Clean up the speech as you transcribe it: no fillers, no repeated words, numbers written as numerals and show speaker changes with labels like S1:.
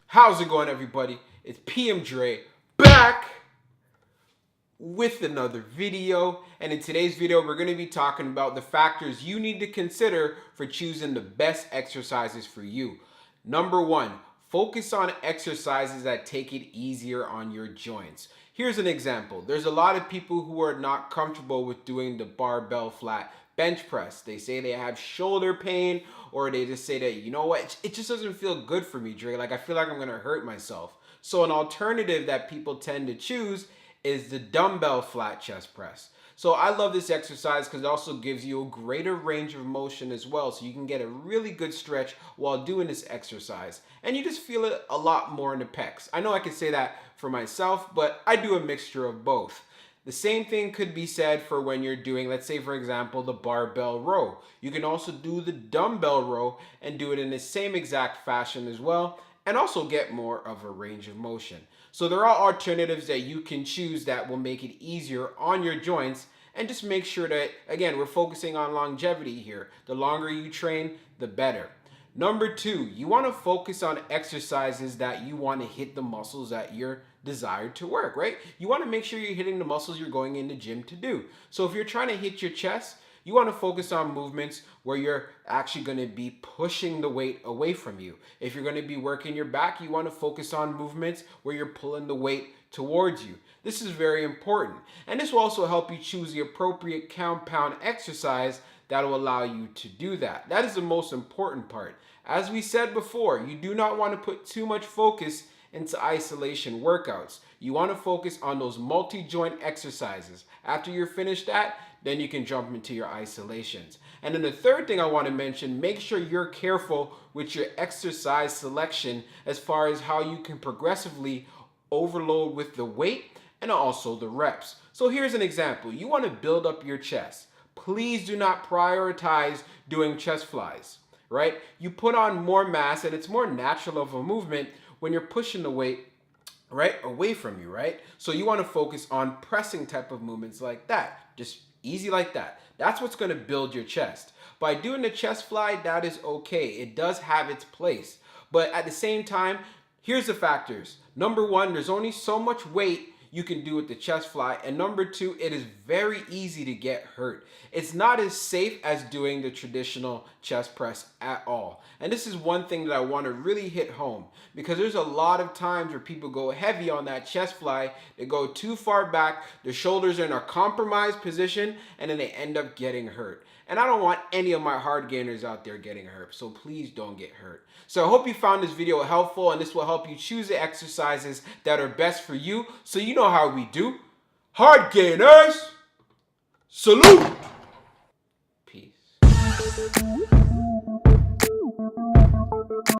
S1: How's it going, everybody? It's pmdre back with another video, and in today's video we're going to be talking about the factors you need to consider for choosing the best exercises for you. Number one, focus on exercises that take it easier on your joints. Here's an example. There's a lot of people who are not comfortable with doing the barbell flat bench press. They say they have shoulder pain, or they just say that, you know what, it just doesn't feel good for me, Dre. Like, I feel like I'm gonna hurt myself. So an alternative that people tend to choose is the dumbbell flat chest press. So I love this exercise because it also gives you a greater range of motion as well, so you can get a really good stretch while doing this exercise, and you just feel it a lot more in the pecs. I know I can say that for myself, but I do a mixture of both. The same thing could be said for when you're doing, let's say for example, the barbell row. You can also do the dumbbell row and do it in the same exact fashion as well, and also get more of a range of motion. So there are alternatives that you can choose that will make it easier on your joints, and just make sure that, again, we're focusing on longevity here. The longer you train, the better. Number two, you want to focus on exercises that you want to hit the muscles that you're desired to work, right? You want to make sure you're hitting the muscles you're going in the gym to do. So if you're trying to hit your chest, you want to focus on movements where you're actually going to be pushing the weight away from you. If you're going to be working your back, you want to focus on movements where you're pulling the weight towards you. This is very important. And this will also help you choose the appropriate compound exercise that will allow you to do that. That is the most important part. As we said before, you do not want to put too much focus into isolation workouts. You want to focus on those multi-joint exercises. After you're finished that, then you can jump into your isolations. And then the third thing I want to mention, make sure you're careful with your exercise selection as far as how you can progressively overload with the weight and also the reps. So here's an example. You want to build up your chest. Please do not prioritize doing chest flies, right? You put on more mass and it's more natural of a movement when you're pushing the weight right away from you, right? So you want to focus on pressing type of movements like that, just easy like that. That's what's going to build your chest. By doing the chest fly, that is okay. It does have its place, but at the same time, here's the factors. Number one, there's only so much weight you can do with the chest fly, and number two, it is very easy to get hurt. It's not as safe as doing the traditional chest press at all. And this is one thing that I want to really hit home, because there's a lot of times where people go heavy on that chest fly, they go too far back, their shoulders are in a compromised position, and then they end up getting hurt. And I don't want any of my hard gainers out there getting hurt, so please don't get hurt. So I hope you found this video helpful, and this will help you choose the exercises that are best for you, so you know how we do. Hard gainers, salute! Peace.